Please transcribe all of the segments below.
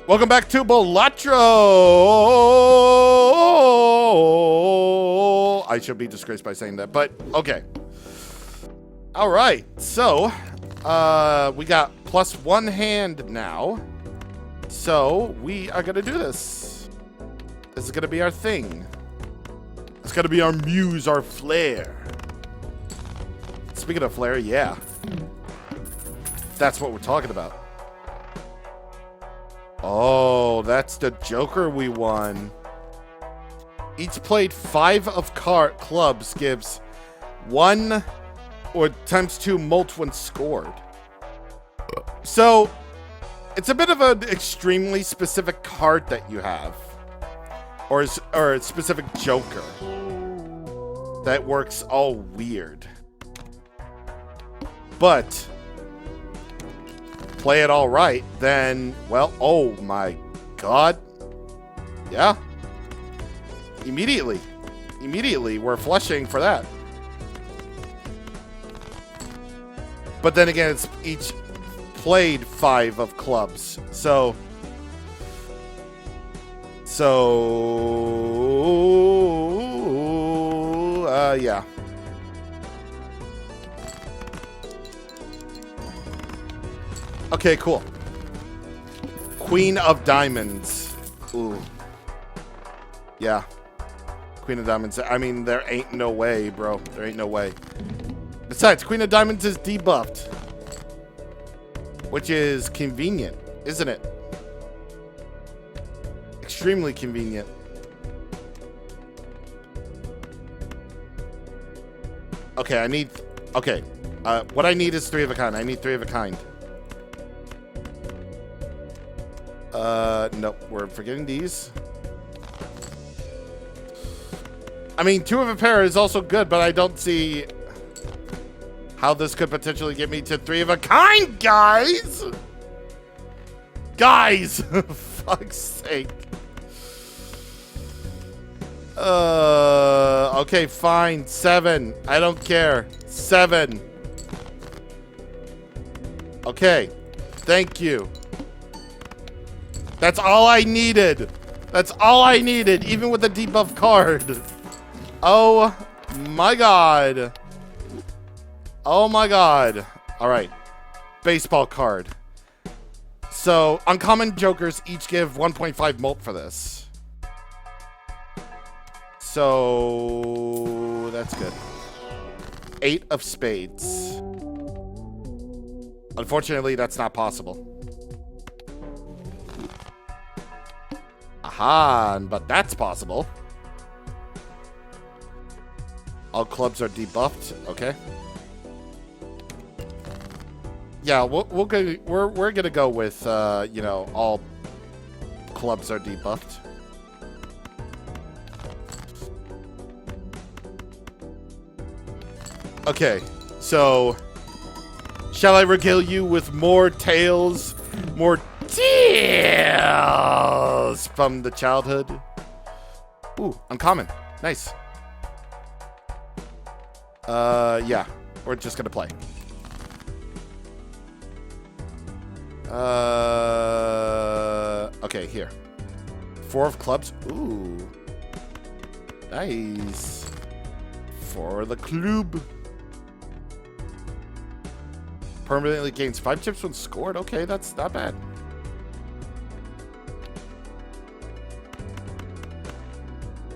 Welcome back to Balatro. I should be disgraced by saying that, but okay. All right, so we got +1 hand now. So we are gonna do this. This is gonna be our thing. It's gonna be our muse, our flair. Speaking of flair, yeah. That's what we're talking about. Oh, that's the Joker we won. Each played 5 of clubs gives 1 or times 2 mult when scored. So, it's a bit of an extremely specific card that you have. Or a specific Joker. That works all weird. But play it all right, then, well, oh my god. Yeah. Immediately we're flushing for that. But then again, it's each played 5 of clubs. So yeah. Okay, cool. Queen of Diamonds. Ooh. Yeah. Queen of Diamonds. I mean, there ain't no way, bro. There ain't no way. Besides, Queen of Diamonds is debuffed. Which is convenient, isn't it? Extremely convenient. Okay, I need... Okay. What I need is 3 of a kind. I need 3 of a kind. Nope, we're forgetting these. I mean, 2 of a pair is also good, but I don't see how this could potentially get me to 3 of a kind, guys! Guys! Fuck's sake. Okay, fine. 7. I don't care. 7. Okay. Thank you. That's all I needed. That's all I needed, even with the debuff card. Oh my god. Oh my god. Alright. Baseball card. So, uncommon jokers each give 1.5 mult for this. So, that's good. 8 of spades. Unfortunately, that's not possible. Aha, but that's possible. All clubs are debuffed. Okay. Yeah, we're gonna go with you know, all clubs are debuffed. Okay, so shall I regale you with more tales? More tales from the childhood? Ooh, uncommon. Nice. Yeah. We're just gonna play. Okay, here. 4 of clubs. Ooh. Nice. For the club. Permanently gains 5 chips when scored. Okay, that's not bad.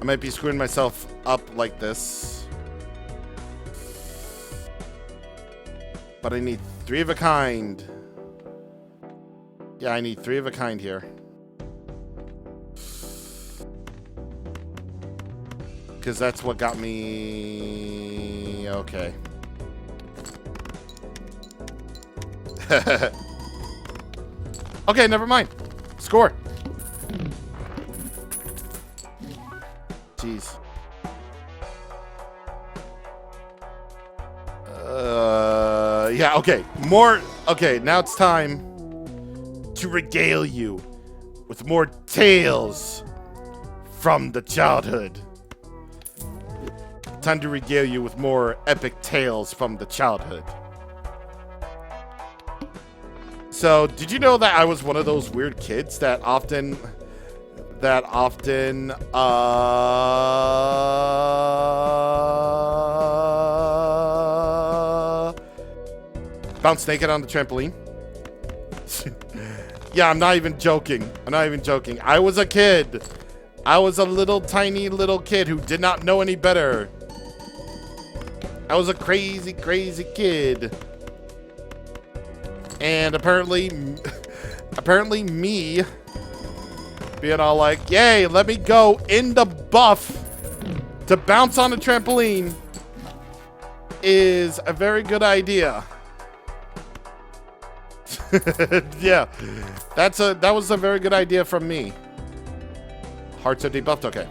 I might be screwing myself up like this. But I need 3 of a kind. Yeah, I need 3 of a kind here. Because that's what got me... Okay. Okay, never mind. Score. Jeez. Yeah, okay. More. Okay, now it's time to regale you with more tales from the childhood. Time to regale you with more epic tales from the childhood. So, did you know that I was one of those weird kids that often bounce naked on the trampoline? Yeah, I'm not even joking. I'm not even joking. I was a kid. I was a little tiny little kid who did not know any better. I was a crazy, crazy kid. And apparently me being all like, yay, let me go in the buff to bounce on a trampoline is a very good idea. Yeah, that was a very good idea from me. Hearts are debuffed, okay.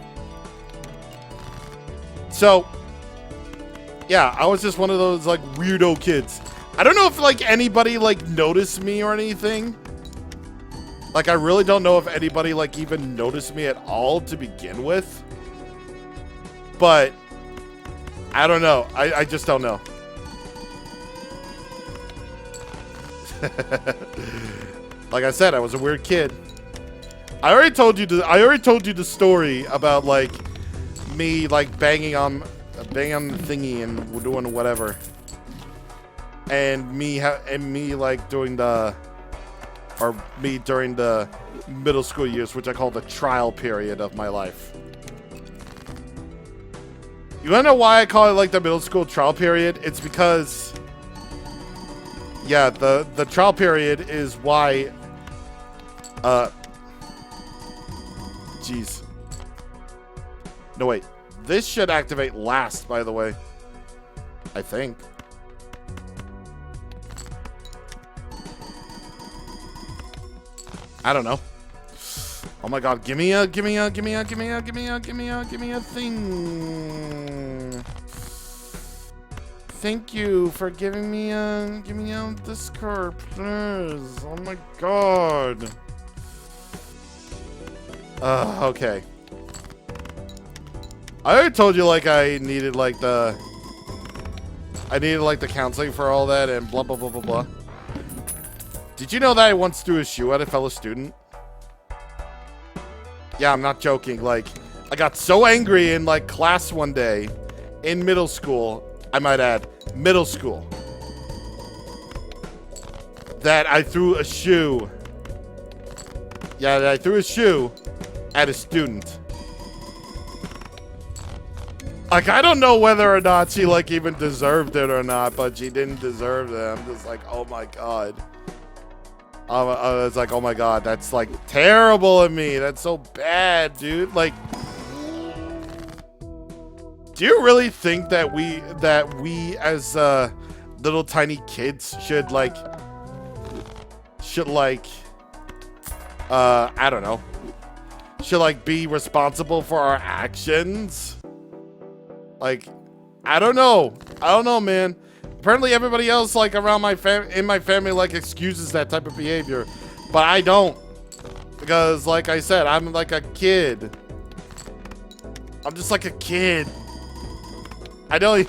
So, yeah, I was just one of those like weirdo kids. I don't know if like anybody like noticed me or anything. Like, I really don't know if anybody like even noticed me at all to begin with. But I don't know. I just don't know. Like I said, I was a weird kid. I already told you the story about like me like banging on the thingy and doing whatever. And me like doing me during the middle school years, which I call the trial period of my life. You wanna know why I call it like the middle school trial period? It's because, yeah, the trial period is why, jeez. No, wait. This should activate last, by the way. I think. I don't know. Oh my god, give me a thing. Thank you for giving me this car, please. Oh my god. Okay. I already told you like I needed like the counseling for all that and blah blah blah blah blah. Did you know that I once threw a shoe at a fellow student? Yeah, I'm not joking. Like, I got so angry in like class one day in middle school, I might add, middle school, that I threw a shoe. Yeah, that I threw a shoe at a student. Like, I don't know whether or not she like even deserved it or not, but she didn't deserve it. I'm just like, oh my god. I was like, oh my god, that's like terrible of me. That's so bad, dude. Like, do you really think that we as little tiny kids should I don't know, should like be responsible for our actions? Like, I don't know, man. Apparently everybody else like around in my family like excuses that type of behavior, but I don't, because like I said, I'm like a kid. I'm just like a kid. I don't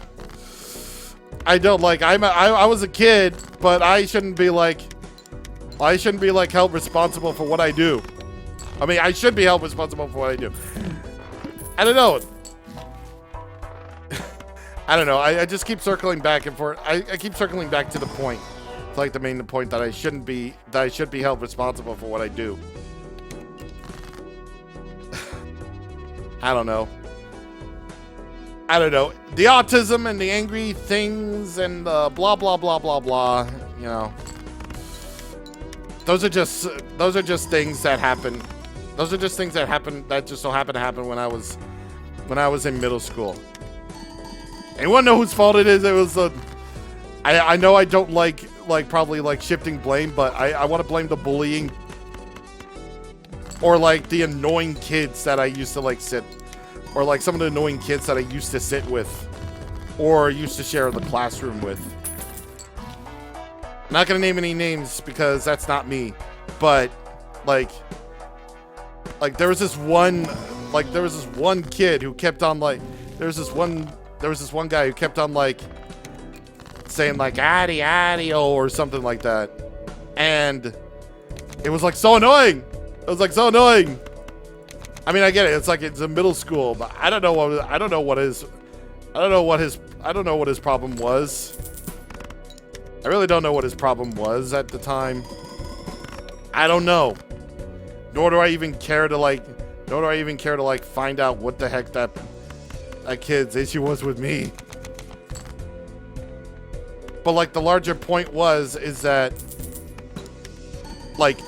like I was a kid, but I shouldn't be like held responsible for what I do. I mean, I should be held responsible for what I do. I don't know. I don't know. I just keep circling back and forth. I keep circling back to the point. It's like the main point that I should be held responsible for what I do. I don't know. The autism and the angry things and blah blah blah blah blah. You know, those are just things that happen. Those are just things that happen that just so happen to happen when I was in middle school. Anyone know whose fault it is? It was I know I don't like probably like shifting blame, but I want to blame the bullying or like the annoying kids that I used to like sit, or like some of the annoying kids that I used to sit with or used to share the classroom with. I'm not gonna name any names because that's not me, but like there was this one kid who kept on like there was this one guy who kept on like saying like addy or something like that, And it was like so annoying. It was like so annoying. I mean, I get it. It's like it's a middle school, but I don't know what his problem was. I really don't know what his problem was at the time. I don't know. Nor do I even care to like find out what the heck that kid's issue was with me. But like the larger point is that like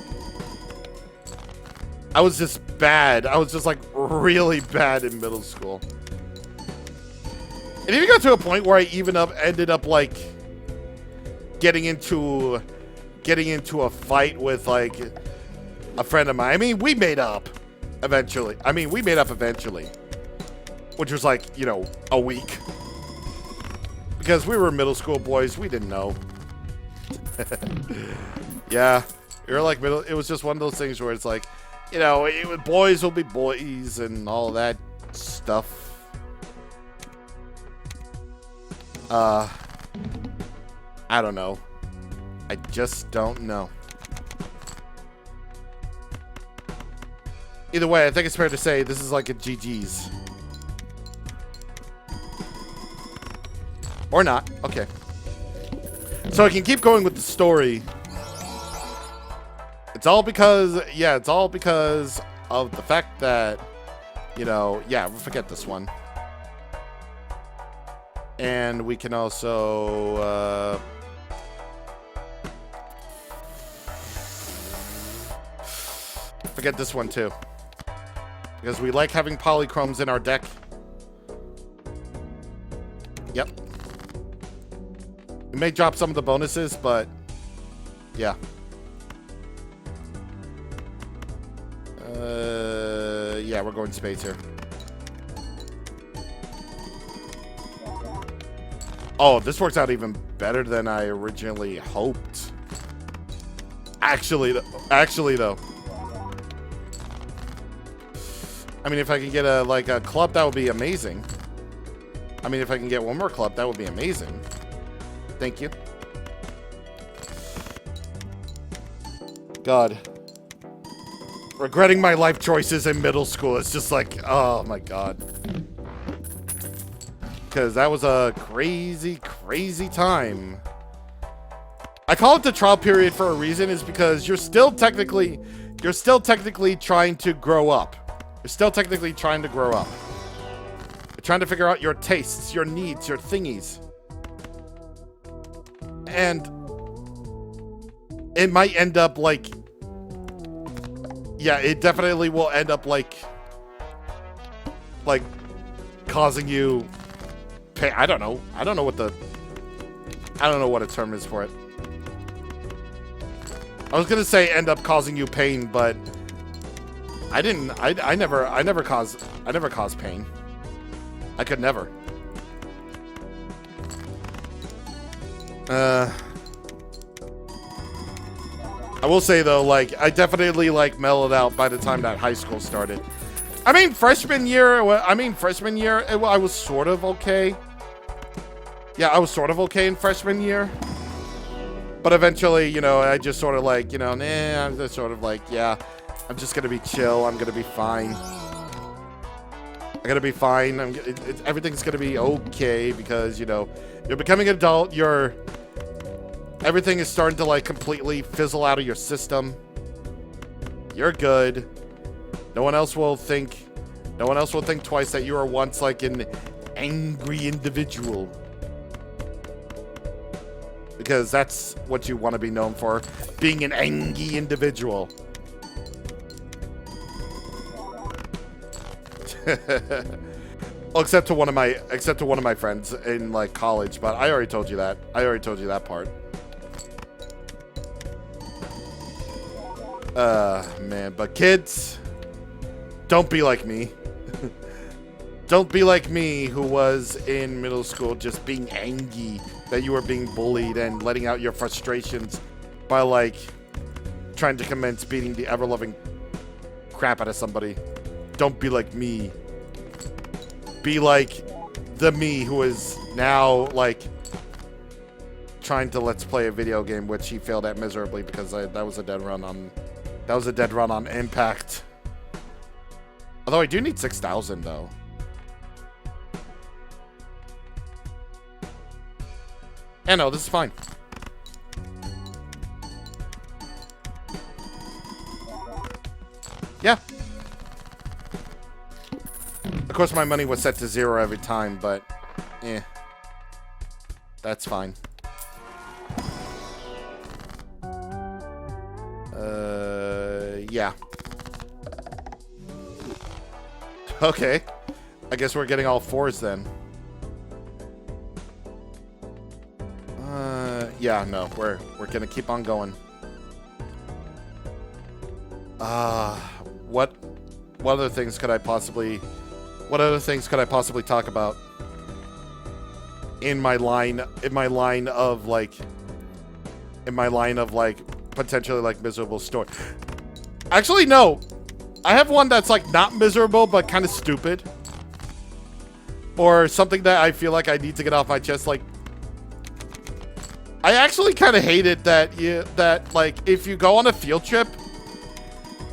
I was just bad. I was just like really bad in middle school. It even got to a point where I ended up like getting into a fight with like a friend of mine. I mean, we made up eventually. Which was like, you know, a week. Because we were middle school boys, we didn't know. Yeah, we were like it was just one of those things where it's like, you know, boys will be boys and all that stuff. I don't know. I just don't know. Either way, I think it's fair to say this is like a GG's. Or not. Okay. So I can keep going with the story. It's all because of the fact that, you know, yeah, we'll forget this one. And we can also, forget this one too. Because we like having polychromes in our deck. Yep. We may drop some of the bonuses, but yeah. Yeah, we're going spades here. Oh, this works out even better than I originally hoped. Actually though. I mean, if I could get a club, that would be amazing. I mean, if I can get one more club, that would be amazing. Thank you. God. Regretting my life choices in middle school. It's just like, oh my God. Because that was a crazy, crazy time. I call it the trial period for a reason, is because you're still technically trying to grow up. You're still technically trying to grow up. You're trying to figure out your tastes, your needs, your thingies. And it might end up like, yeah, it definitely will end up like causing you pain. I don't know what a term is for it. I was gonna say end up causing you pain, but I never cause pain. I could never. I will say though, like, I definitely like mellowed out by the time that high school started. I mean, freshman year, I was sort of okay. Yeah, I was sort of okay in freshman year. But eventually, you know, I just sort of like, you know, I'm just sort of like, yeah, I'm just gonna be chill. I'm gonna be fine. I'm gonna be fine. Everything's gonna be okay because, you know, you're becoming an adult. Everything is starting to like completely fizzle out of your system. You're good. No one else will think twice that you were once like an angry individual. Because that's what you want to be known for, being an angry individual. Well, except to one of my friends in like college, but I already told you that. I already told you that part. Man, but kids, don't be like me. Don't be like me, who was in middle school just being angry that you were being bullied and letting out your frustrations by like trying to commence beating the ever-loving crap out of somebody. Don't be like me. Be like the me who is now like trying to let's play a video game, which he failed at miserably because that was a dead run on Impact. Although I do need 6,000 though. Yeah, no, this is fine. Yeah. Of course, my money was set to 0 every time, but that's fine. Yeah. Okay. I guess we're getting all 4s then. Yeah, no, we're gonna keep on going. What other things could I possibly talk about in my line of like potentially like miserable story? Actually, no. I have one that's like not miserable but kind of stupid, or something that I feel like I need to get off my chest. Like, I actually kind of hate it that like if you go on a field trip,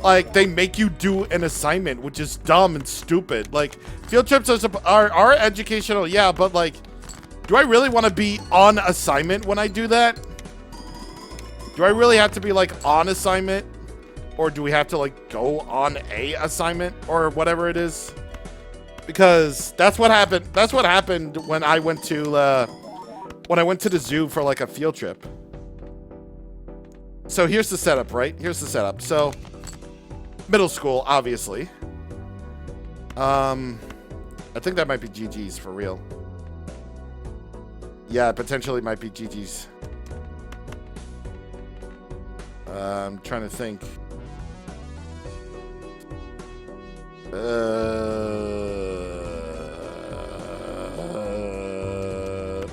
like they make you do an assignment, which is dumb and stupid. Like, field trips are educational, yeah, but like, do I really want to be on assignment when I do that? Do I really have to be like on assignment, or do we have to like go on a assignment or whatever it is? Because that's what happened. That's what happened when I went to the zoo for like a field trip. So here's the setup, right? Here's the setup. So middle school, obviously. I think that might be GG's for real. Yeah, potentially might be GG's. I'm trying to think.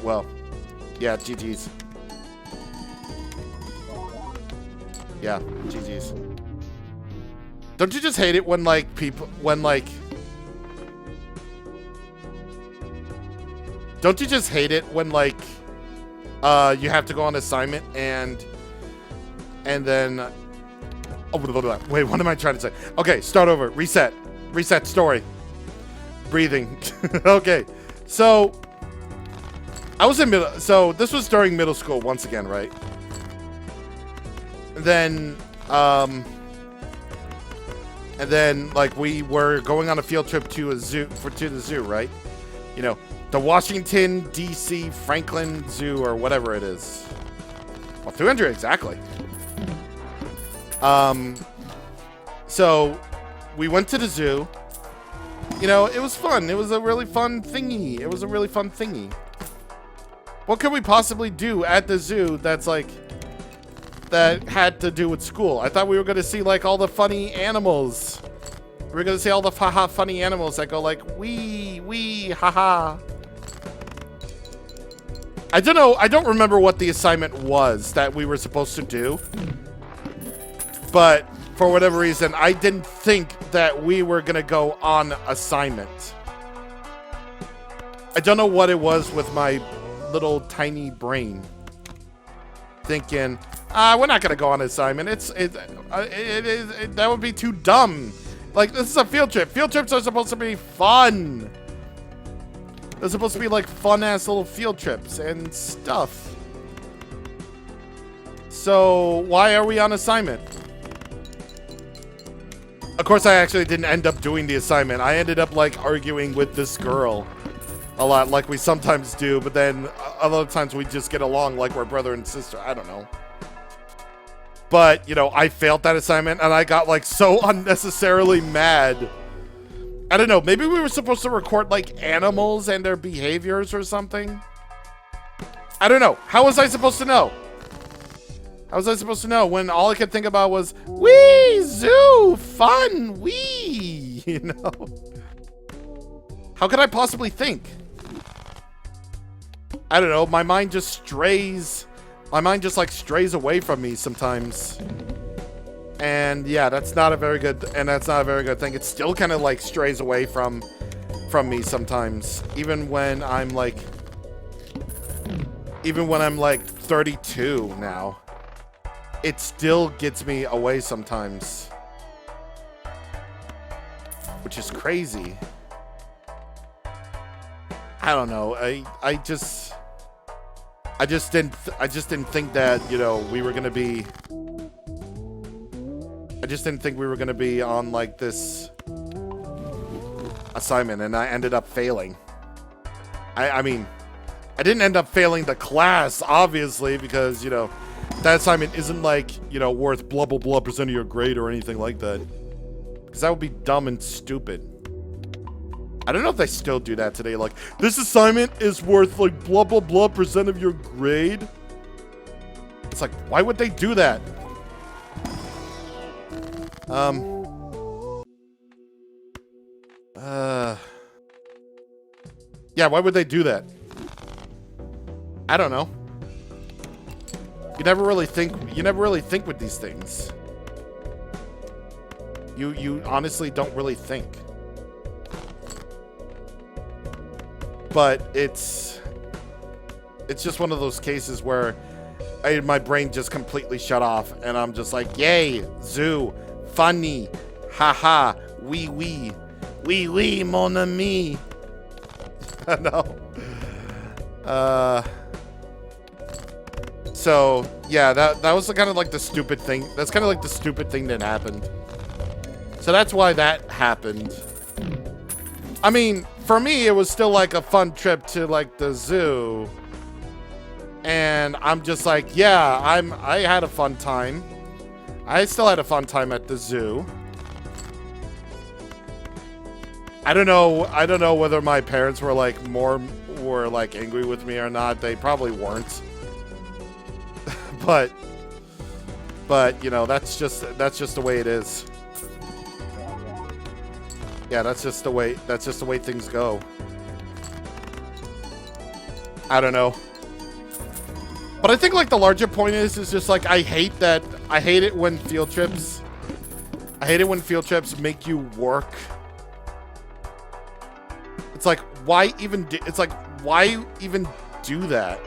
Well, yeah, GG's. Yeah, GG's. Don't you just hate it when like don't you just hate it when like you have to go on assignment and then wait, what am I trying to say? Okay, start over. Reset story. Breathing. Okay. So I was in so this was during middle school once again, right? And then like we were going on a field trip to the zoo, right? You know, the Washington DC Franklin Zoo or whatever it is. Well, 300 exactly. So we went to the zoo. You know, it was fun. It was a really fun thingy. What could we possibly do at the zoo that's like that had to do with school? I thought we were going to see like all the funny animals. We were going to see all the funny animals that go like wee haha. I don't know. I don't remember what the assignment was that we were supposed to do. But for whatever reason, I didn't think that we were going to go on assignment. I don't know what it was with my little tiny brain. Thinking, we're not going to go on assignment. That would be too dumb. Like, this is a field trip. Field trips are supposed to be fun. They're supposed to be like fun-ass little field trips and stuff. So why are we on assignment? Of course, I actually didn't end up doing the assignment. I ended up like arguing with this girl a lot, like we sometimes do, but then other times we just get along like we're brother and sister. I don't know. But, you know, I failed that assignment and I got like so unnecessarily mad. I don't know, maybe we were supposed to record like animals and their behaviors or something. I don't know. How was I supposed to know? How was I supposed to know when all I could think about was, wee, zoo, fun, wee, you know? How could I possibly think? I don't know, my mind just strays. My mind just like strays away from me sometimes. And yeah, that's not a very good thing. It still kind of like strays away from me sometimes. Even when I'm even when I'm like 32 now, it still gets me away sometimes, which is crazy. I don't know. I just didn't think that, you know, we were gonna be. I just didn't think we were gonna be on like this assignment, and I ended up failing. I mean, I didn't end up failing the class, obviously, because, you know, that assignment isn't like, you know, worth blah blah blah % of your grade or anything like that, because that would be dumb and stupid. I don't know if they still do that today. Like, this assignment is worth like blah blah blah % of your grade. It's like, why would they do that? Yeah, why would they do that? I don't know. You never really think with these things. You honestly don't really think. But it's just one of those cases where my brain just completely shut off, and I'm just like, yay, zoo, funny, haha, wee wee, wee wee, mon ami. No. So yeah, that was kind of like the stupid thing. That's kind of like the stupid thing that happened. So that's why that happened. I mean, for me, it was still like a fun trip to like the zoo. And I'm just like, yeah, I had a fun time. I still had a fun time at the zoo. I don't know whether my parents were like angry with me or not. They probably weren't. but you know, that's just the way it is. Yeah, that's just the way things go. I don't know. But I think like the larger point is just like I hate it when field trips make you work. It's like, why even do that?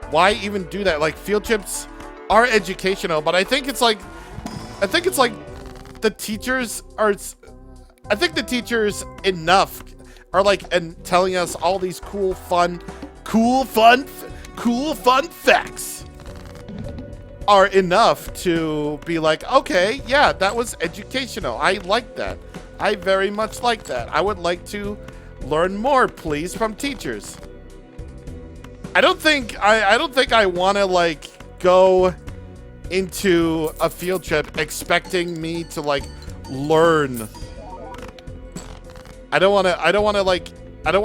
Why even do that? Like, field trips are educational, but I think it's like the teachers enough are like and telling us all these cool fun facts are enough to be like, okay, yeah, that was educational. I like that. I very much like that. I would like to learn more, please, from teachers. I don't think I want to like go into a field trip expecting me to like learn. I don't want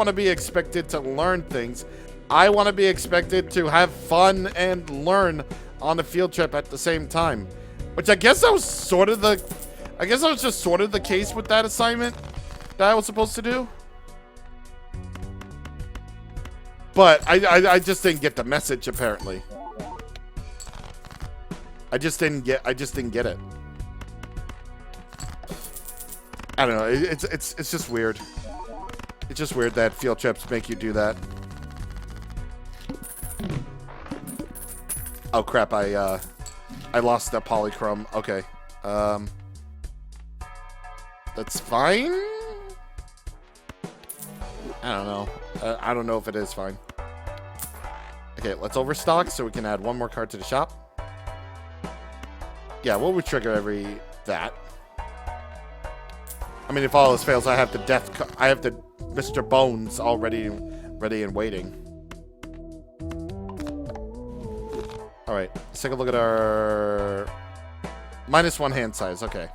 to be expected to learn things. I want to be expected to have fun and learn on the field trip at the same time, which I guess that was just sort of the case with that assignment that I was supposed to do. But I just didn't get the message, apparently. I just didn't get it. I don't know. It's just weird. It's just weird that field trips make you do that. Oh crap! I lost that polychrome. Okay. That's fine. I don't know. I don't know if it is fine. Okay, let's overstock so we can add one more card to the shop. Yeah, what would trigger that? I mean, if all else fails, I have the Mr. Bones already ready and waiting. All right, let's take a look at our -1 hand size. Okay.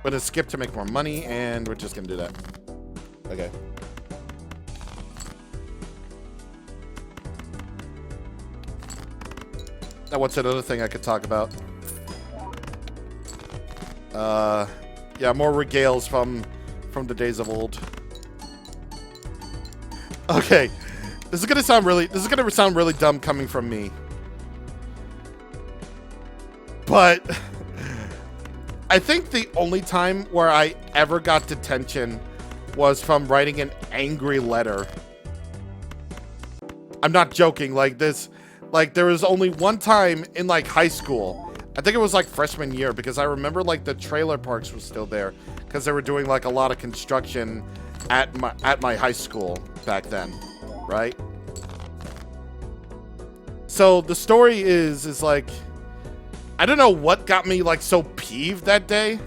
We're gonna skip to make more money, and we're just gonna do that. Okay. Now, what's another thing I could talk about? Yeah, more regales from the days of old. Okay, this is gonna sound really dumb coming from me, but I think the only time where I ever got detention was from writing an angry letter. I'm not joking. Like this, like there was only one time in like high school. I think it was like freshman year because I remember like the trailer parks were still there because they were doing like a lot of construction at my high school back then, right? So the story is like, I don't know what got me like so peeved that day.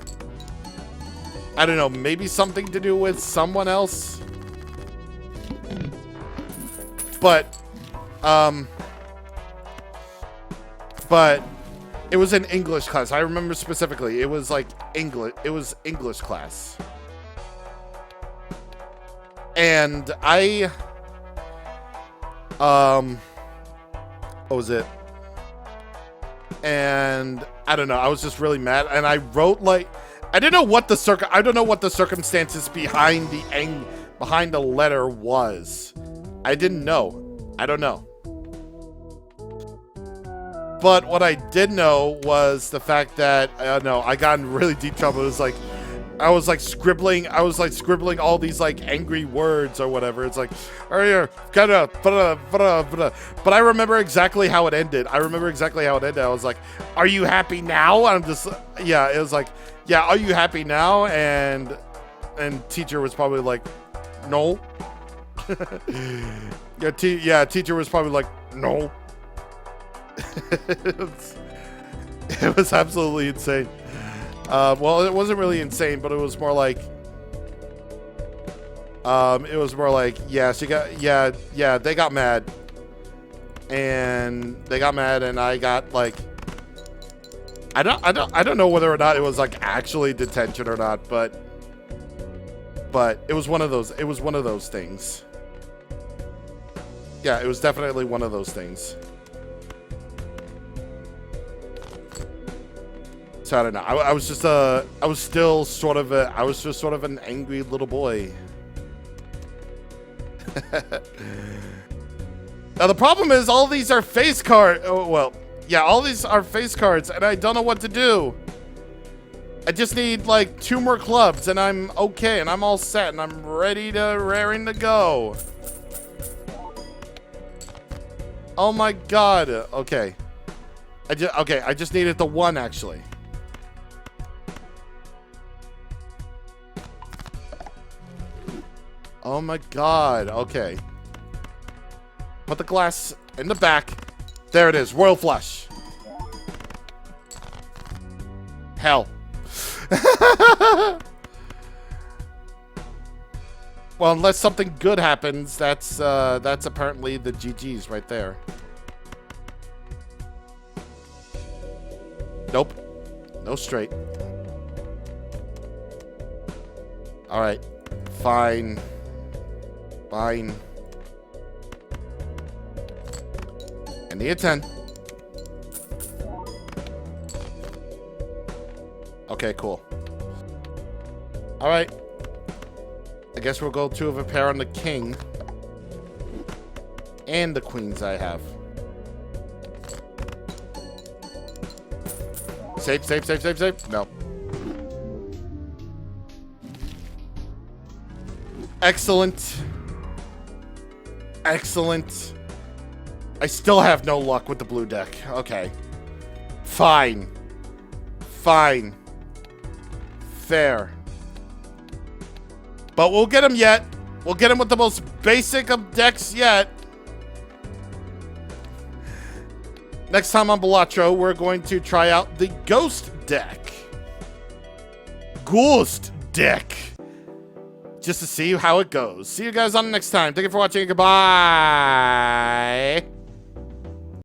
I don't know, maybe something to do with someone else. But it was an English class. I remember specifically. It was like English. It was English class. And what was it? And I don't know. I was just really mad, and I wrote like I don't know what the circumstances behind the letter was. I didn't know. I don't know. But what I did know was the fact that I got in really deep trouble. It was like I was like scribbling all these like angry words or whatever. It's like, but I remember exactly how it ended. I was like, are you happy now? I'm just, yeah, it was like, yeah, are you happy now? And teacher was probably like, no. Teacher was probably like, no. It was absolutely insane. Well, it wasn't really insane, but it was more like, yeah, they got mad, and I got like, I don't know whether or not it was like actually detention or not, but it was one of those things. Yeah, it was definitely one of those things. So I don't know. I was just sort of an angry little boy. Now the problem is all these are face cards. Oh, well, yeah, all these are face cards, and I don't know what to do. I just need like 2 more clubs, and I'm okay, and I'm all set, and I'm raring to go. Oh my god. Okay. I just needed the 1 actually. Oh my god, okay. Put the glass in the back. There it is, royal flush. Hell. Well, unless something good happens, that's apparently the GG's right there. Nope. No straight. Alright. Fine. Fine. I need a 10. Okay, cool. Alright. I guess we'll go 2 of a pair on the king. And the queens I have. Safe, safe, safe, safe, safe. No. Excellent. Excellent. I still have no luck with the blue deck. Okay. Fine. Fine. Fair. But we'll get him yet. We'll get him with the most basic of decks yet. Next time on Balatro, we're going to try out the Ghost deck. Ghost deck. Just to see how it goes. See you guys on the next time. Thank you for watching. Goodbye.